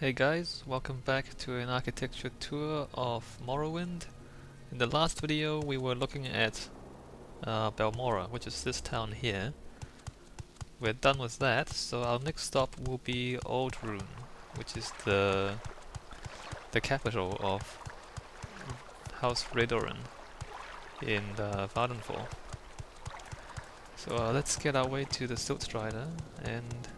Hey guys, welcome back to an architecture tour of Morrowind. In the last video we were looking at Balmora, which is this town here. We're done with that, so our next stop will be Ald'Ruhn, which is the capital of House Redoran in Vardenfall. So let's get our way to the Siltstrider and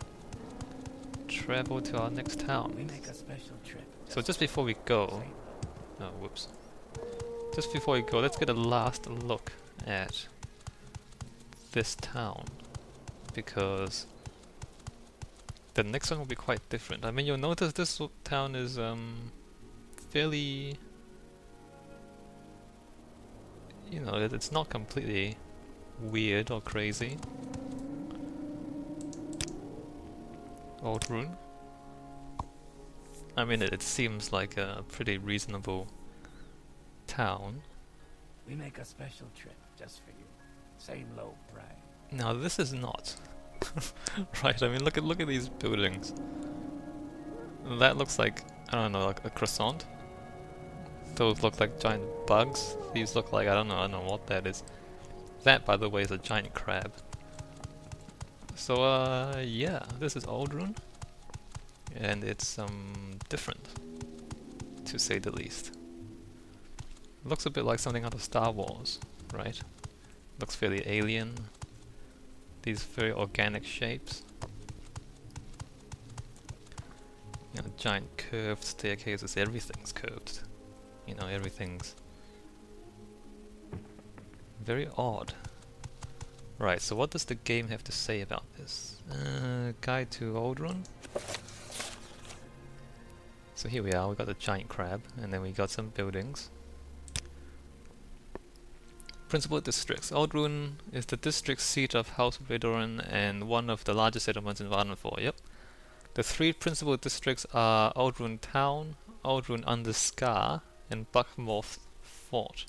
travel to our next town. We make a special trip. So just before we go, oh whoops. Just before we go, let's get a last look at this town, because the next one will be quite different. I mean, you'll notice this town is fairly, you know, it's not completely weird or crazy. Ald'Ruhn. I mean, it seems like a pretty reasonable town. We make a special trip just for you. Same low price. Now this is not. Right, I mean look at these buildings. That looks like, I don't know, like a croissant. Those look like giant bugs. These look like, I don't know what that is. That, by the way, is a giant crab. So yeah, this is Ald'Ruhn. And it's different, to say the least. Looks a bit like something out of Star Wars, right? Looks fairly alien. These very organic shapes. You know, giant curved staircases, everything's curved. You know, everything's very odd. Right, so what does the game have to say about this? Guide to Ald'Ruhn. So here we are, we got a giant crab, and then we got some buildings. Principal districts. Ald'Ruhn is the district seat of House Redoran and one of the largest settlements in Vardenfall. Yep. The three principal districts are Aldrin Town, Ald'Ruhn under Scar, and Buckmore Fort.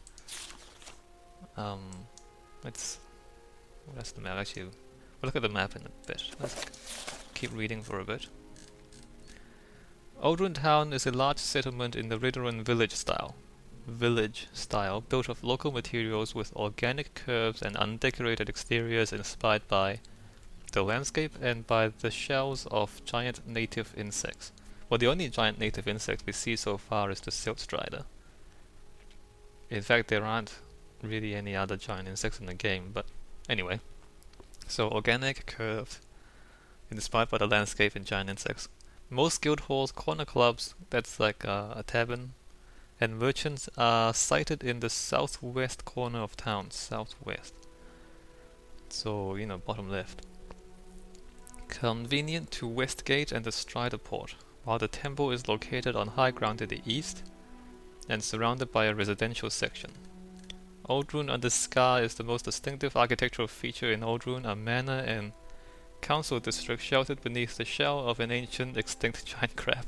That's the map. Actually, we'll look at the map in a bit. Let's keep reading for a bit. Aldrin Town is a large settlement in the Redoran village style, built of local materials with organic curves and undecorated exteriors inspired by the landscape and by the shells of giant native insects. Well, the only giant native insect we see so far is the Siltstrider. In fact, there aren't really any other giant insects in the game, but anyway. So, organic, curved, inspired by the landscape and giant insects. Most guild halls, corner clubs, that's like a tavern, and merchants are sited in the southwest corner of town. Southwest. So, you know, bottom left. Convenient to Westgate and the Strider Port, while the temple is located on high ground to the east and surrounded by a residential section. Ald'Ruhn under Scar is the most distinctive architectural feature in Ald'Ruhn, a manor and council district sheltered beneath the shell of an ancient extinct giant crab.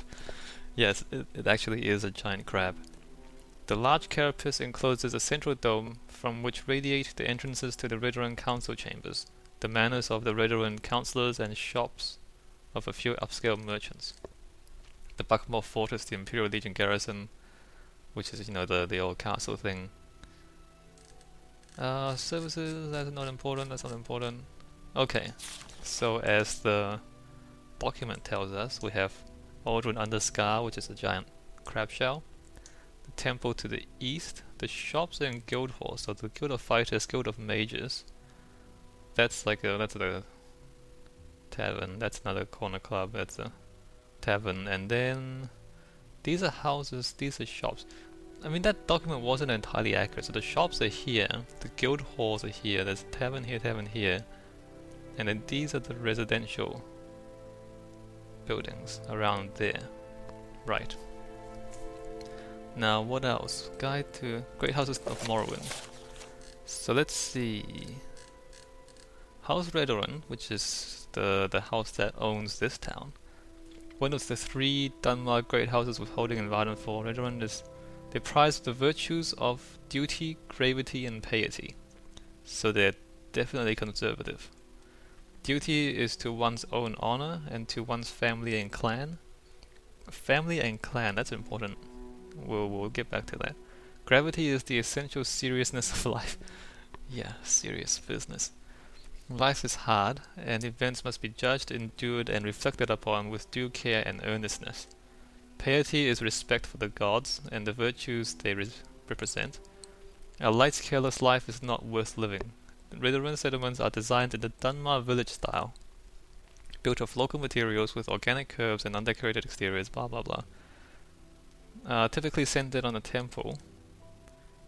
Yes, it actually is a giant crab. The large carapace encloses a central dome from which radiate the entrances to the Redoran council chambers, the manors of the Redoran councillors and shops of a few upscale merchants. The Buckmore Fort is the Imperial Legion garrison, which is, you know, the old castle thing. Services, that's not important. Okay, so as the document tells us, we have Aldrin under Scar, which is a giant crab shell. The temple to the east, the shops and guild halls, so the Guild of Fighters, Guild of Mages. That's like that's the tavern, that's another corner club, that's a tavern, and then these are houses, these are shops. I mean, that document wasn't entirely accurate, so the shops are here, the guild halls are here, there's a tavern here, and then these are the residential buildings around there. Right. Now, what else? Guide to Great Houses of Morrowind. So let's see. House Redoran, which is the house that owns this town. One of the three Dunmark great houses with holding in Vardenfall. Redoran is they prize the virtues of duty, gravity, and piety. So they're definitely conservative. Duty is to one's own honor and to one's family and clan. Family and clan, that's important. We'll get back to that. Gravity is the essential seriousness of life. Yeah, serious business. Life is hard, and events must be judged, endured, and reflected upon with due care and earnestness. Piety is respect for the gods and the virtues they represent. A light, careless life is not worth living. Redoran settlements are designed in the Dunmar village style, built of local materials with organic curves and undecorated exteriors, blah blah blah. Typically centered on a temple,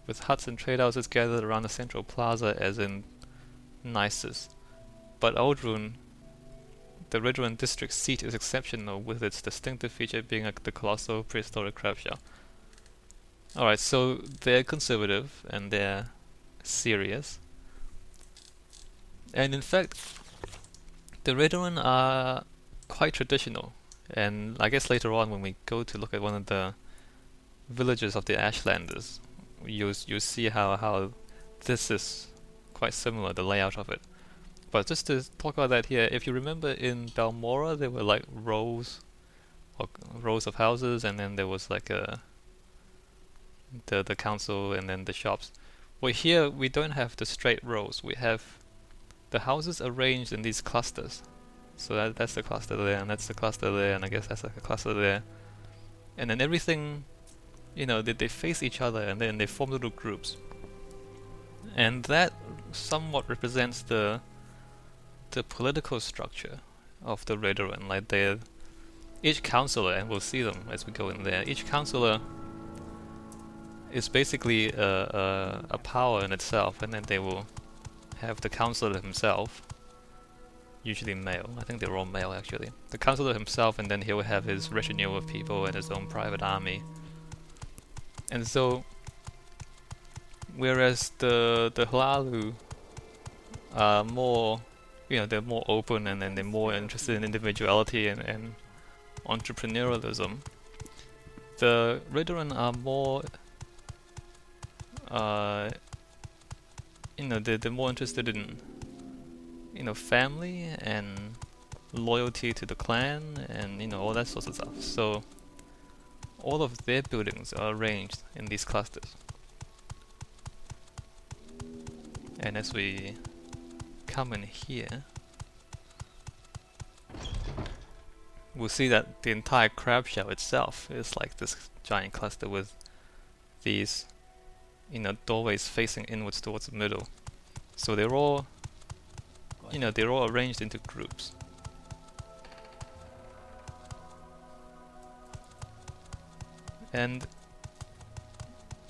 with huts and trade houses gathered around a central plaza as in Nisus. But Ald'Ruhn, the Redoran district seat, is exceptional, with its distinctive feature being the colossal prehistoric crab shell. Alright, so they're conservative and they're serious. And in fact, the Redoran are quite traditional. And I guess later on when we go to look at one of the villages of the Ashlanders, you'll see how this is quite similar, the layout of it. But just to talk about that here, if you remember in Balmora there were like rows of houses, and then there was like the council and then the shops. Well, here we don't have the straight rows. We have the houses arranged in these clusters. So that's the cluster there, and that's the cluster there, and I guess that's like a cluster there. And then everything, you know, they face each other, and then they form little groups. And that somewhat represents the political structure of the Redoran. Like each councillor, and we'll see them as we go in there, each councillor is basically a power in itself, and then they will have the councillor himself, usually male. I think they're all male actually. The councillor himself, and then he'll have his retinue of people and his own private army. And so, whereas the Hlaalu are more, you know, they're more open, and then they're more interested in individuality and entrepreneurialism, the Redoran are more, you know, they're more interested in, you know, family and loyalty to the clan and, you know, all that sorts of stuff. So all of their buildings are arranged in these clusters. And as we come in here, we'll see that the entire crab shell itself is like this giant cluster with these, you know, doorways facing inwards towards the middle. So they're all, you know, they're all arranged into groups. And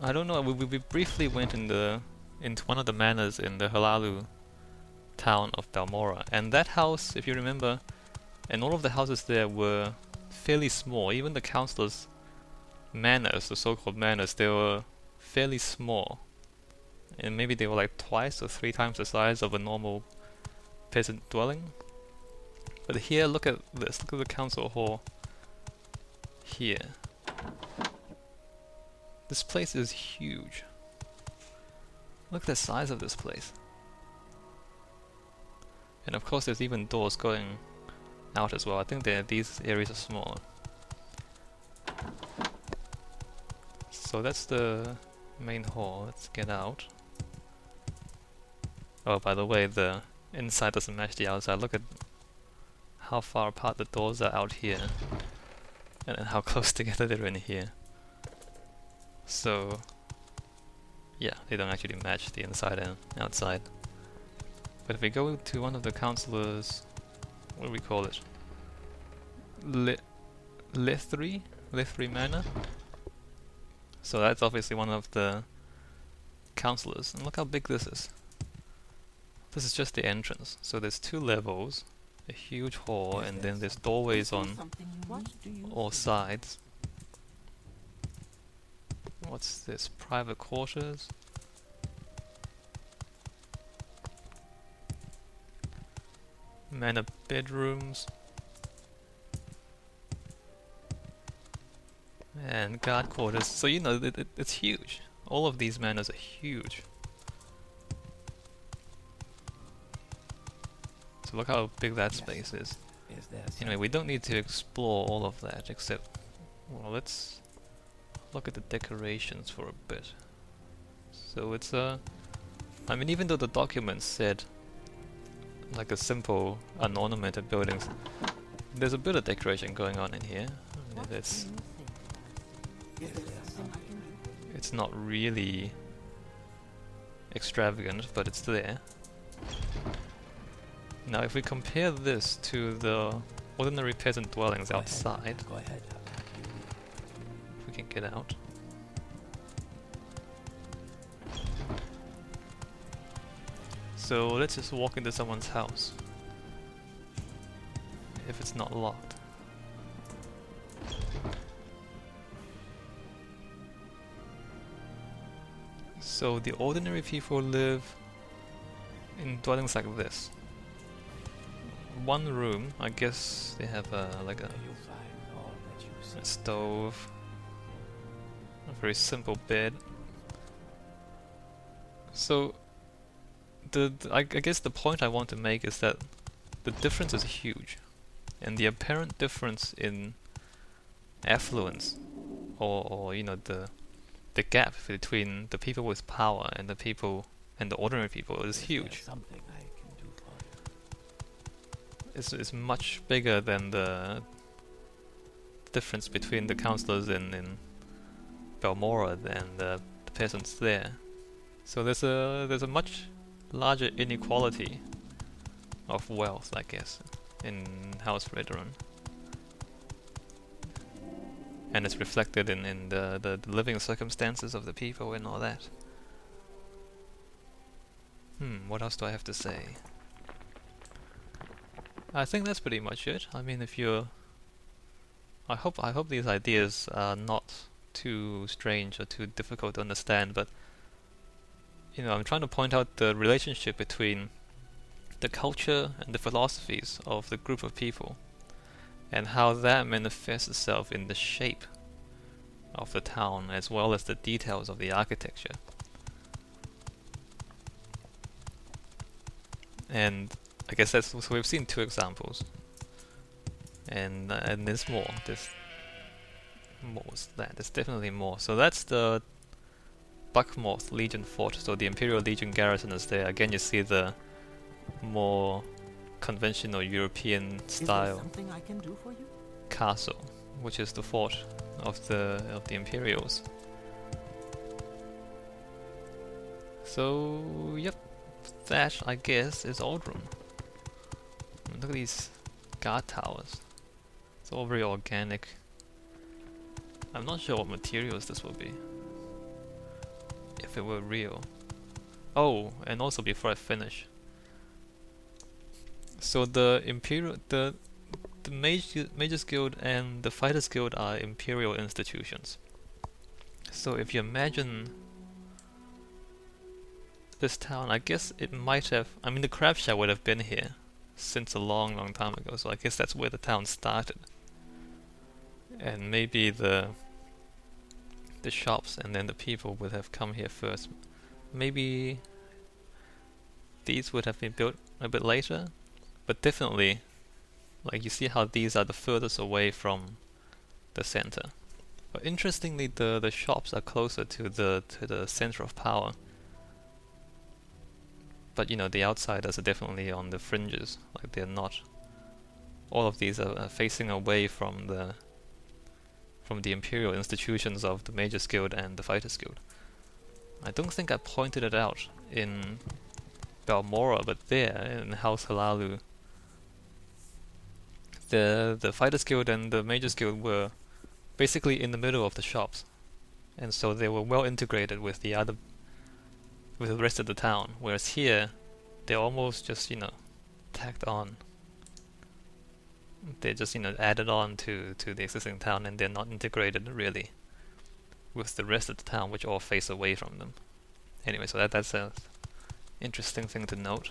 I don't know, we briefly went into one of the manors in the Hlaalu town of Balmora, and that house, if you remember, and all of the houses there were fairly small. Even the councillors' manors, the so-called manors, they were fairly small, and maybe they were like twice or three times the size of a normal peasant dwelling. But here, look at this, look at the council hall here. This place is huge. Look at the size of this place. And of course there's even doors going out as well. I think these areas are smaller. So that's the main hall. Let's get out. Oh, by the way, the inside doesn't match the outside. Look at how far apart the doors are out here, and then how close together they're in here. So yeah, they don't actually match the inside and outside. But if we go to one of the councillors, what do we call it? Lithri Manor. So that's obviously one of the councillors. And look how big this is. This is just the entrance. So there's two levels, a huge hall, and then there's doorways on all sides. What's this? Private quarters? Manor bedrooms. And guard quarters. So you know, it's huge. All of these manors are huge. Look how big that space is. Anyway, we don't need to explore all of that, except Well, let's look at the decorations for a bit. So it's a... I mean, even though the document said like a simple, unornamented buildings, there's a bit of decoration going on in here. I mean, it's not really extravagant, but it's there. Now, if we compare this to the ordinary peasant dwellings outside, Go ahead. if we can get out. So let's just walk into someone's house, if it's not locked. So the ordinary people live in dwellings like this. One room, I guess they have like a stove, a very simple bed. So I guess the point I want to make is that the difference is huge, and the apparent difference in affluence, or you know, the gap between the people with power and the people and the ordinary people is huge. Something I can do for you. It's much bigger than the difference between the councillors in Balmora and the peasants there. So there's a much larger inequality of wealth, I guess, in House Redoran. And it's reflected in the living circumstances of the people and all that. What else do I have to say? I think that's pretty much it. I mean, if you're... I hope these ideas are not too strange or too difficult to understand, but you know, I'm trying to point out the relationship between the culture and the philosophies of the group of people, and how that manifests itself in the shape of the town as well as the details of the architecture. And I guess that's... so we've seen two examples, and there's more. What was that? There's definitely more. So that's the Buckmoth Legion Fort. So the Imperial Legion garrison is there. Again, you see the more conventional European style castle, which is the fort of the Imperials. So yep, that I guess is Ald'Ruhn. Look at these guard towers. It's all very organic. I'm not sure what materials this will be, if it were real. Oh, and also before I finish, so the Mages Guild and the Fighters Guild are Imperial institutions. So if you imagine this town, I guess it might have... I mean, the crab shack would have been here since a long, long time ago, so I guess that's where the town started. And maybe the shops and then the people would have come here first. Maybe these would have been built a bit later, but definitely, like, you see how these are the furthest away from the center. But interestingly, the shops are closer to the center of power. But you know, the outsiders are definitely on the fringes. Like, they're not... all of these are facing away from the Imperial institutions of the Mages Guild and the Fighters Guild. I don't think I pointed it out in Balmora, but there, in House Halalu, the Fighters Guild and the Mages Guild were basically in the middle of the shops, and so they were well integrated with the rest of the town, whereas here they're almost just, you know, tacked on. They're just, you know, added on to the existing town, and they're not integrated really with the rest of the town, which all face away from them. Anyway, so that's a interesting thing to note.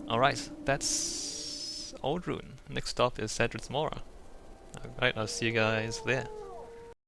Alright, that's Ald'Ruhn. Next stop is Cedric's Mora. Alright, I'll see you guys there.